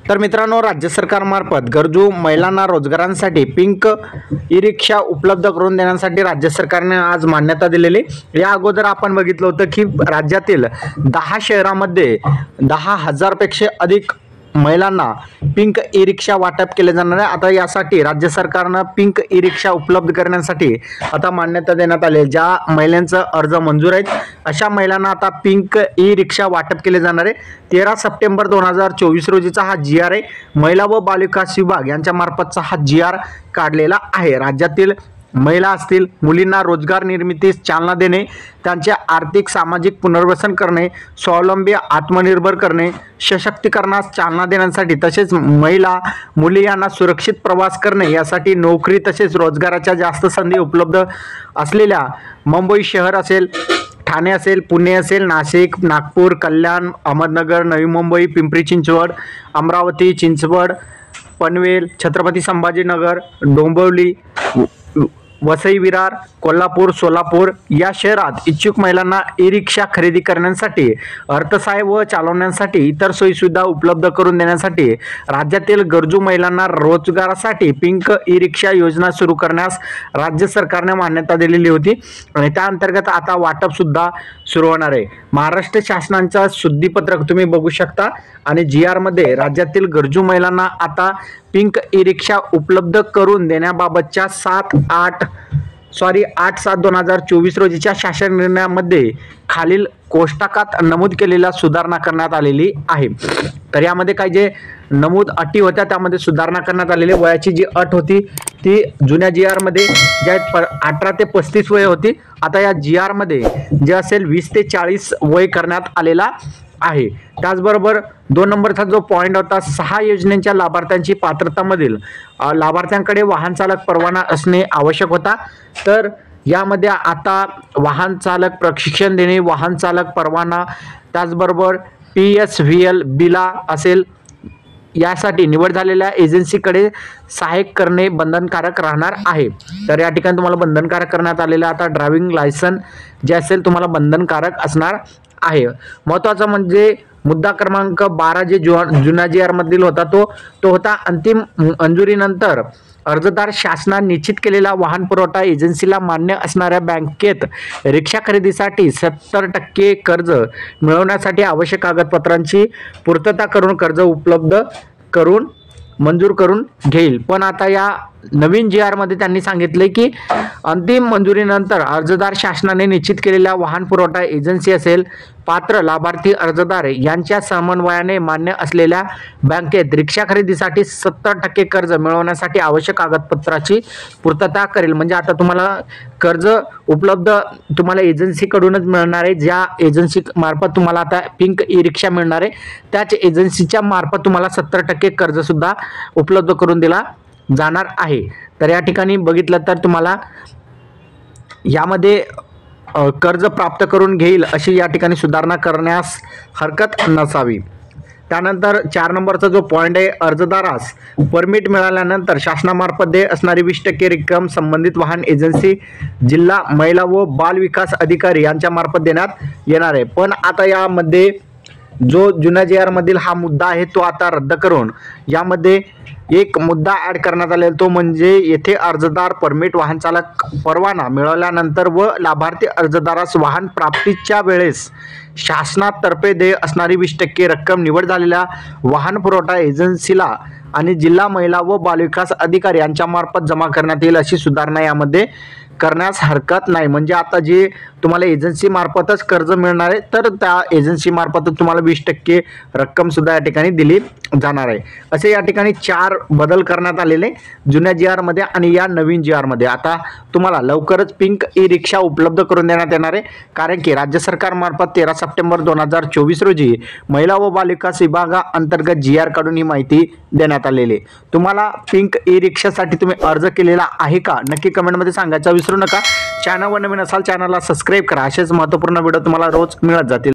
तर मित्रांनो, राज्य सरकारमार्फत गरजू महिलांना रोजगारांसाठी पिंक ई रिक्षा उपलब्ध करून देण्यासाठी राज्य सरकारने आज मान्यता दिलेली। या अगोदर आपण बघितलं होतं की राज्यातील 10 शहरांमध्ये 10,000 पेक्षा अधिक महिलांना पिंक ई रिक्षा वाटप केले जाणार आहे। आता यासाठी राज्य सरकारने पिंक ई रिक्षा उपलब्ध करण्यासाठी आता मान्यता देण्यात आली। ज्या महिलांचा अर्ज मंजूर आहेत अशा महिलांना आता पिंक ई रिक्षा वाटप केले जाणार आहे। 13 सप्टेंबर 2024 रोजीचा हा GR आहे। महिला व बालविकास विभाग यांच्या मार्फतचा हा GR काढलेला आहे। राज्यातील महिला असतील, मुलींना रोजगार निर्मितीस चालना देणे, त्यांचे आर्थिक सामाजिक पुनर्वसन करणे, स्वावलंबी आत्मनिर्भर करणे, सशक्तीकरणास चालना देण्यासाठी तसेच महिला मुली यांना सुरक्षित प्रवास करणे यासाठी नोकरी तसेच रोजगाराच्या जास्त संधी उपलब्ध असलेल्या मुंबई शहर असेल, ठाणे असेल, पुणे असेल, नाशिक, नागपूर, कल्याण, अहमदनगर, नवी मुंबई, पिंपरी चिंचवड, अमरावती, चिंचवड, पनवेल, छत्रपती संभाजीनगर, डोंबिवली, वसई विरार, कोल्हापूर, सोलापूर या शहरात इच्छुक महिलांना ई रिक्षा खरेदी करण्यासाठी, अर्थसहाय्य व चालवण्यासाठी इतर सोयीसुविधा उपलब्ध करून देण्यासाठी राज्यातील गरजू महिलांना रोजगारासाठी पिंक ई रिक्षा योजना सुरू करण्यास राज्य सरकारने मान्यता दिलेली होती आणि त्या अंतर्गत आता वाटप सुद्धा सुरू होणार आहे। महाराष्ट्र शासनाचं शुद्धीपत्रक तुम्ही बघू शकता आणि GR मध्ये राज्यातील गरजू महिलांना आता पिंक ई रिक्षा उपलब्ध करून देण्याबाबतच्या 8/7/2024 रोजीच्या शासन निर्णयामध्ये खालील कोष्टकात नमूद केलेल्या सुधारणा करण्यात आलेली आहे। तर यामध्ये काही जे नमूद अटी होत्या त्यामध्ये सुधारणा करण्यात आलेली। वयाची जी अट होती ती जुन्या GR मध्ये ज्या 18 ते 35 वय होती, आता या GR मध्ये जे असेल 20 ते 40 वय करण्यात आलेला आहे। त्याचबरोबर 2 नंबरचा जो पॉइंट होता, 6 योजनेच्या लाभार्थ्यांची पात्रतामधील लाभार्थ्यांकडे वाहन चालक परवाना असणे आवश्यक होता। तर यामध्ये आता वाहन चालक प्रशिक्षण देणे, वाहन चालक परवाना, त्याचबरोबर PSVL बिला असेल यासाठी निवड झालेल्या एजन्सीकडे सहाय्यक करणे बंधनकारक राहणार आहे। तर या ठिकाणी तुम्हाला बंधनकारक करण्यात आलेलं आता ड्रायव्हिंग लायसन जे असेल तुम्हाला बंधनकारक असणार आहे। महत्त्वाचा म्हणजे मुद्दा क्रमांक 12 जे जुना GR मधील होता तो होता अंतिम मंजुरीनंतर अर्जदार शासनाने निश्चित केलेला वाहन पुरवठा एजन्सीला मान्य असणाऱ्या बँकेत रिक्षा खरेदीसाठी 70% कर्ज मिळवण्यासाठी आवश्यक कागदपत्रांची पूर्तता करून कर्ज उपलब्ध करून मंजूर करून घेईल। पण आता या नवीन GR मध्ये त्यांनी सांगितले की अंतिम मंजुरीनंतर अर्जदार शासनाने निश्चित केलेल्या वाहन पुरवठा एजन्सी असेल, पात्र लाभार्थी अर्जदार यांच्या समन्वयाने मान्य असलेल्या बँकेत रिक्षा खरेदीसाठी 70% कर्ज मिळवण्यासाठी आवश्यक कागदपत्राची पूर्तता करेल। म्हणजे आता तुम्हाला कर्ज उपलब्ध तुम्हाला एजन्सीकडूनच मिळणार आहे। ज्या एजन्सी मार्फत तुम्हाला आता पिंक ई रिक्षा मिळणार आहे त्याच एजन्सीच्या मार्फत तुम्हाला 70% कर्ज सुद्धा उपलब्ध करून दिला जाणार आहे। तर या ठिकाणी बघितलं तर तुम्हाला यामध्ये कर्ज प्राप्त करून घेईल अशी या ठिकाणी सुधारणा करण्यास हरकत नसावी। त्यानंतर 4 नंबरचा जो पॉइंट आहे, अर्जदारास परमिट मिळाल्यानंतर शासनामार्फत देय असणारी 20% रक्कम संबंधित वाहन एजन्सी, जिल्हा महिला व बाल विकास अधिकारी यांच्या मार्फत देण्यात येणार आहे। पण आता यामध्ये जो जुन्या GR मधील हा मुद्दा आहे तो आता रद्द करून यामध्ये एक मुद्दा ॲड करण्यात आलेला, तो म्हणजे येथे अर्जदार परमिट वाहन चालक परवाना मिळवल्यानंतर व लाभार्थी अर्जदारास वाहन प्राप्तीच्या वेळेस शासनातर्फे देय असणारी 20% रक्कम निवड झालेल्या वाहन पुरवठा एजन्सीला आणि जिल्हा महिला व बालविकास अधिकारी यांच्या मार्फत जमा करण्यात येईल अशी सुधारणा यामध्ये करण्यास हरकत नाही। म्हणजे आता जे तुम्हाला एजन्सी मार्फतच कर्ज मिळणार आहे तर त्या एजन्सी मार्फतच तुम्हाला 20% रक्कम सुद्धा या ठिकाणी दिली जाणार आहे। असे या ठिकाणी 4 बदल करण्यात आलेले जुन्या GR मध्ये आणि या नवीन GR मध्ये। आता तुम्हाला लवकरच पिंक ई रिक्षा उपलब्ध करून देण्यात येणार आहे, कारण की राज्य सरकार मार्फत 13 सप्टेंबर 2024 रोजी महिला व बालविकास विभागाअंतर्गत GR काढून ही माहिती देण्यात आलेली आहे। तुम्हाला पिंक ई रिक्षासाठी तुम्ही अर्ज केलेला आहे का नक्की कमेंटमध्ये सांगायचं विसरू नका। चॅनलवर नवीन असाल चॅनलला सबस्क्राईब करा। असेच महत्त्वपूर्ण व्हिडिओ तुम्हाला रोज मिळत जातील।